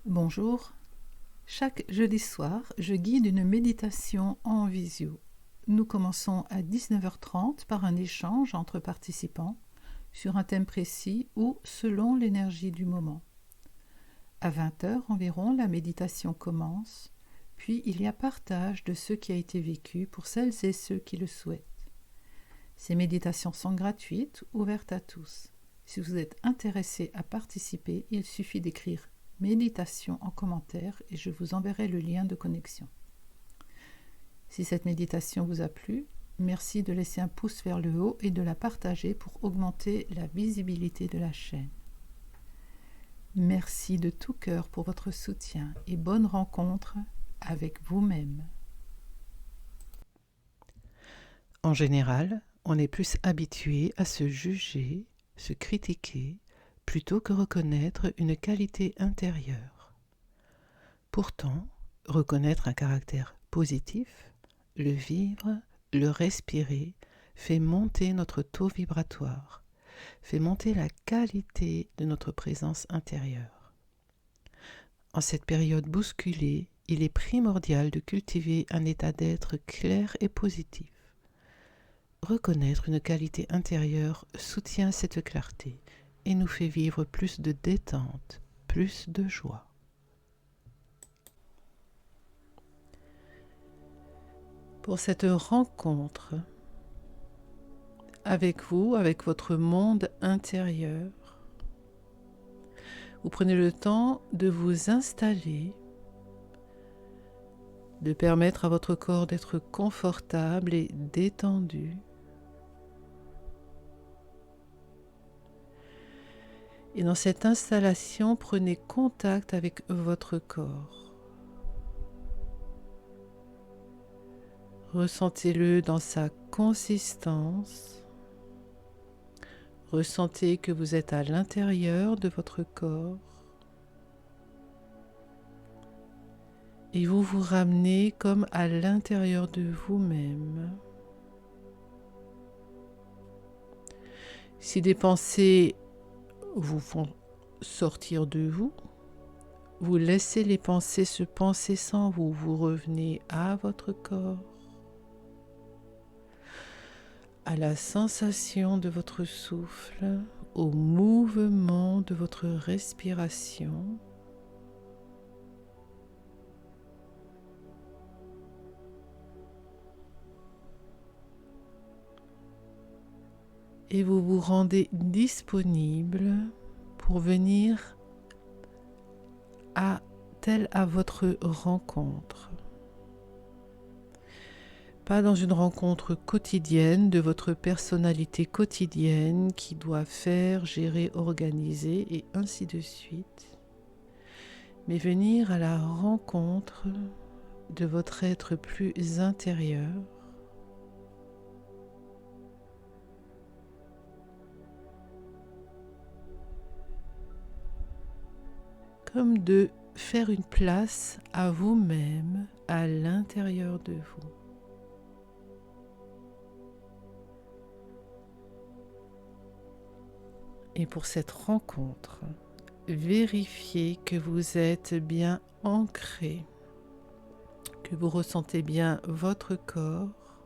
Bonjour. Chaque jeudi soir, je guide une méditation en visio. Nous commençons à 19h30 par un échange entre participants sur un thème précis ou selon l'énergie du moment. À 20h environ, la méditation commence, puis il y a partage de ce qui a été vécu pour celles et ceux qui le souhaitent. Ces méditations sont gratuites, ouvertes à tous. Si vous êtes intéressé à participer, il suffit d'écrire méditation en commentaire et je vous enverrai le lien de connexion. Si cette méditation vous a plu, merci de laisser un pouce vers le haut et de la partager pour augmenter la visibilité de la chaîne. Merci de tout cœur pour votre soutien et bonne rencontre avec vous-même. En général, on est plus habitué à se juger, se critiquer, plutôt que reconnaître une qualité intérieure. Pourtant, reconnaître un caractère positif, le vivre, le respirer, fait monter notre taux vibratoire, fait monter la qualité de notre présence intérieure. En cette période bousculée, il est primordial de cultiver un état d'être clair et positif. Reconnaître une qualité intérieure soutient cette clarté et nous fait vivre plus de détente, plus de joie. Pour cette rencontre avec vous, avec votre monde intérieur, vous prenez le temps de vous installer, de permettre à votre corps d'être confortable et détendu. Et dans cette installation, prenez contact avec votre corps. Ressentez-le dans sa consistance. Ressentez que vous êtes à l'intérieur de votre corps. Et vous vous ramenez comme à l'intérieur de vous-même. Si des pensées vous font sortir de vous, vous laissez les pensées se penser sans vous. Vous revenez à votre corps, à la sensation de votre souffle, au mouvement de votre respiration. Et vous vous rendez disponible pour venir à votre rencontre. Pas dans une rencontre quotidienne de votre personnalité quotidienne qui doit faire, gérer, organiser et ainsi de suite, mais venir à la rencontre de votre être plus intérieur, comme de faire une place à vous-même à l'intérieur de vous. Et pour cette rencontre, vérifiez que vous êtes bien ancré, que vous ressentez bien votre corps,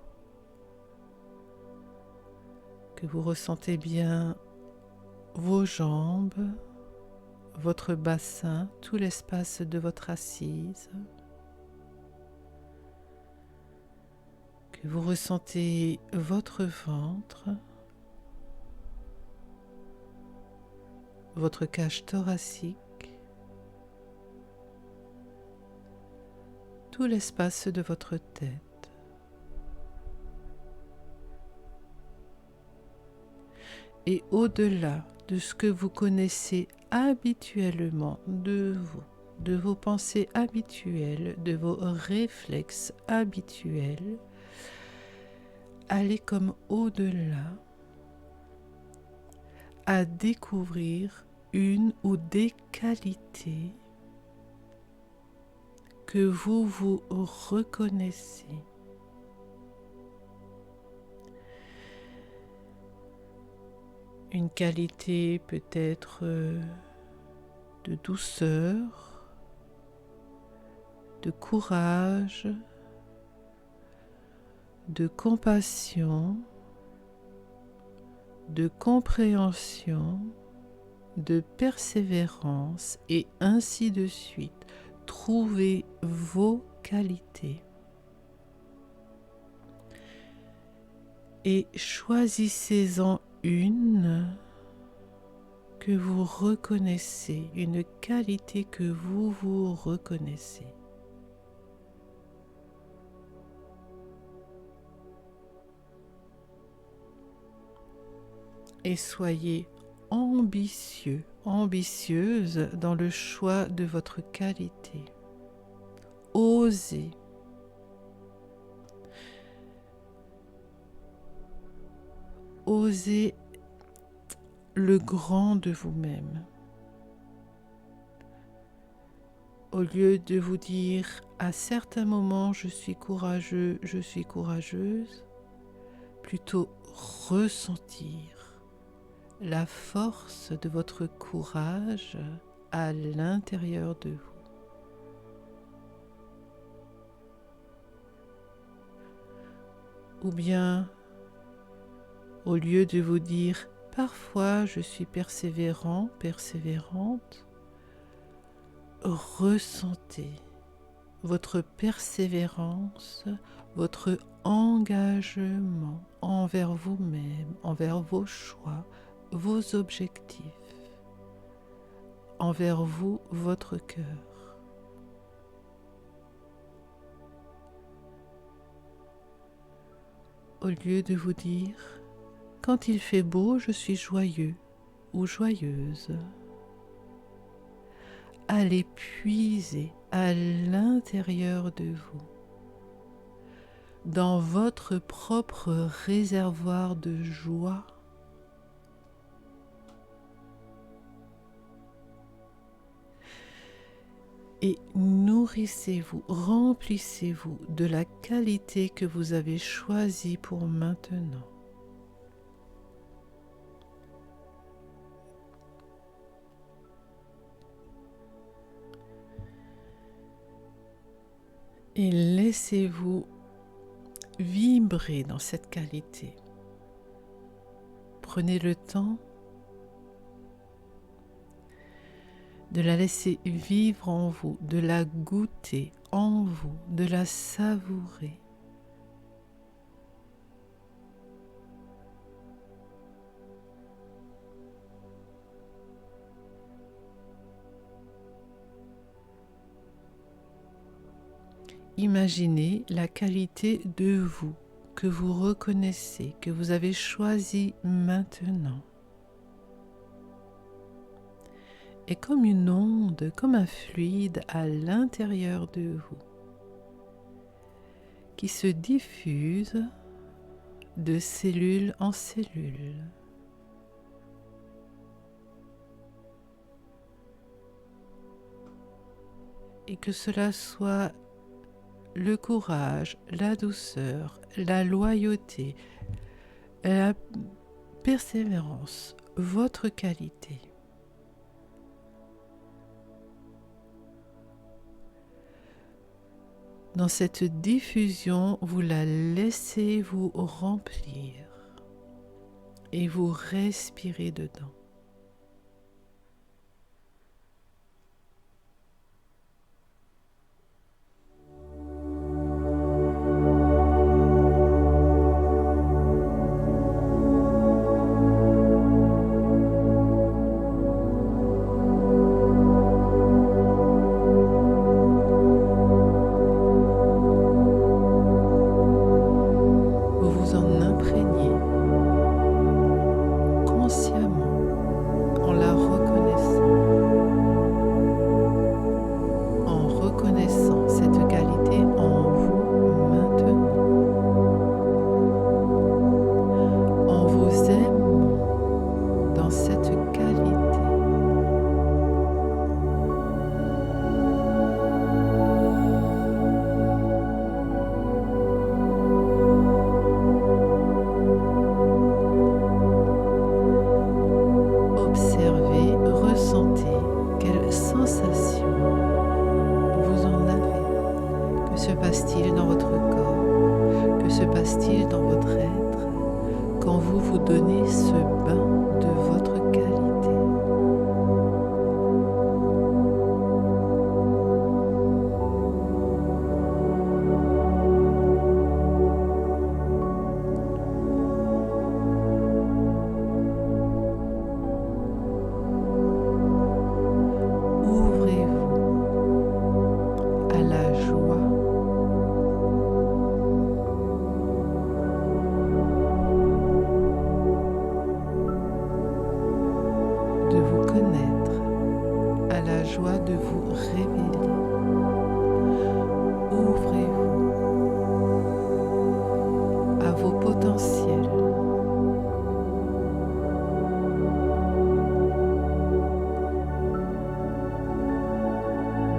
que vous ressentez bien vos jambes, votre bassin, tout l'espace de votre assise, que vous ressentez votre ventre, votre cage thoracique, tout l'espace de votre tête. Et au-delà de ce que vous connaissez habituellement de vous, de vos pensées habituelles, de vos réflexes habituels, allez comme au-delà à découvrir une ou des qualités que vous vous reconnaissez. Une qualité peut-être de douceur, de courage, de compassion, de compréhension, de persévérance et ainsi de suite. Trouvez vos qualités et choisissez-en une que vous reconnaissez, une qualité que vous reconnaissez. Et soyez ambitieux, ambitieuse dans le choix de votre qualité. Osez. Osez le grand de vous-même. Au lieu de vous dire à certains moments je suis courageux, je suis courageuse, plutôt ressentir la force de votre courage à l'intérieur de vous. Ou bien, au lieu de vous dire « parfois je suis persévérant, persévérante », ressentez votre persévérance, votre engagement envers vous-même, envers vos choix, vos objectifs, envers vous, votre cœur. Au lieu de vous dire « quand il fait beau, je suis joyeux ou joyeuse », allez puiser à l'intérieur de vous, dans votre propre réservoir de joie, et nourrissez-vous, remplissez-vous de la qualité que vous avez choisie pour maintenant. Et laissez-vous vibrer dans cette qualité. Prenez le temps de la laisser vivre en vous, de la goûter en vous, de la savourer. Imaginez la qualité de vous que vous reconnaissez, que vous avez choisi maintenant. Et comme une onde, comme un fluide à l'intérieur de vous, qui se diffuse de cellule en cellule. Et que cela soit le courage, la douceur, la loyauté, la persévérance, votre qualité. Dans cette diffusion, vous la laissez vous remplir et vous respirez dedans. se passe-t-il dans votre corps? Que se passe-t-il dans votre être quand vous vous donnez ce bain de votre qualité? De vous connaître, à la joie de vous révéler. Ouvrez-vous à vos potentiels.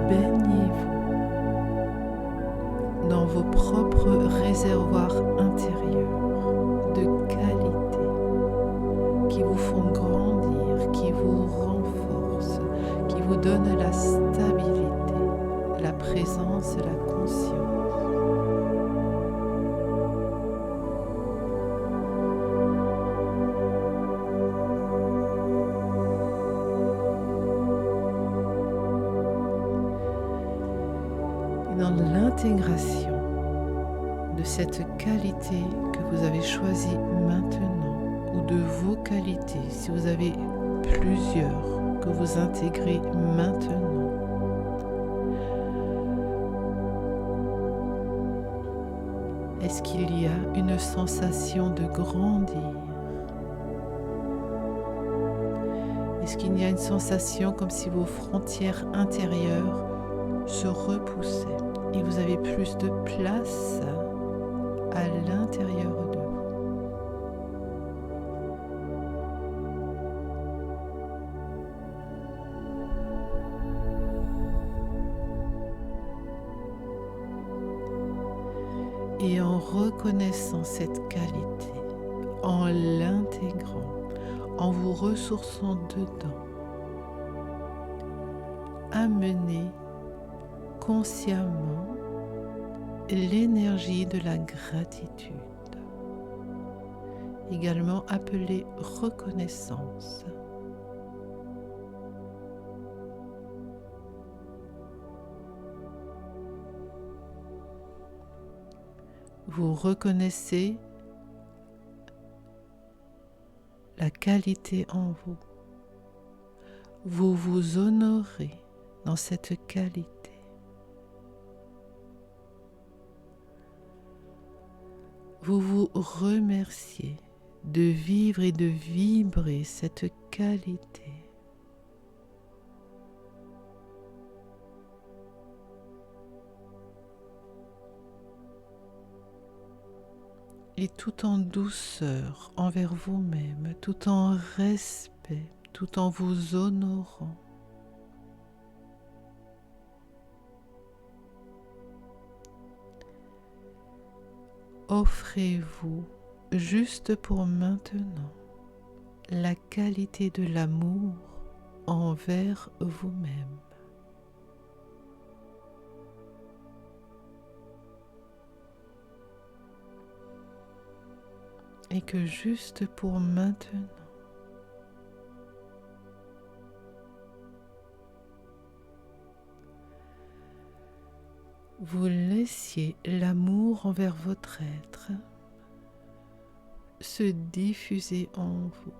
Baignez-vous dans vos propres réservoirs intérieurs de qualité qui vous font grandir, qui vous renforcent, qui vous donnent la stabilité, la présence, la conscience. Et dans l'intégration de cette qualité que vous avez choisie maintenant, ou de vos qualités, si vous avez plusieurs que vous intégrez maintenant, est-ce qu'il y a une sensation de grandir? Est-ce qu'il y a une sensation comme si vos frontières intérieures se repoussaient et vous avez plus de place à l'intérieur de vous? Et en reconnaissant cette qualité, en l'intégrant, en vous ressourçant dedans, amenez consciemment l'énergie de la gratitude, également appelée reconnaissance. Vous reconnaissez la qualité en vous. Vous vous honorez dans cette qualité. Vous vous remerciez de vivre et de vibrer cette qualité. Et tout en douceur envers vous-même, tout en respect, tout en vous honorant. Offrez-vous, juste pour maintenant, la qualité de l'amour envers vous-même. Et que juste pour maintenant, vous laissiez l'amour envers votre être se diffuser en vous.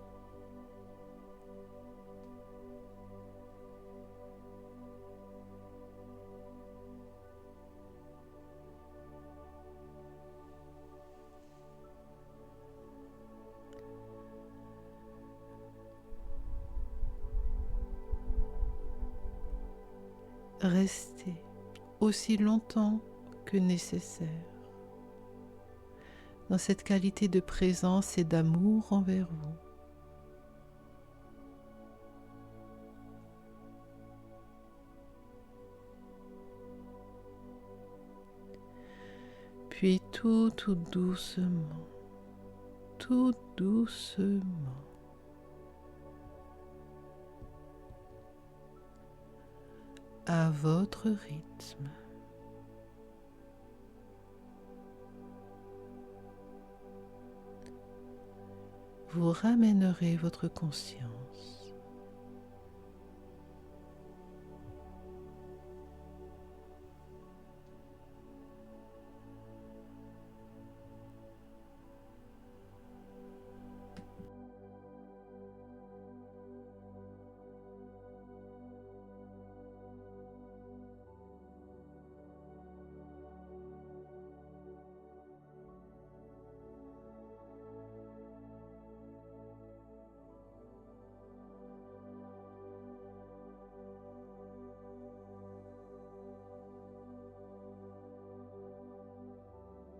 Restez aussi longtemps que nécessaire dans cette qualité de présence et d'amour envers vous. Puis tout doucement, à votre rythme, vous ramènerez votre conscience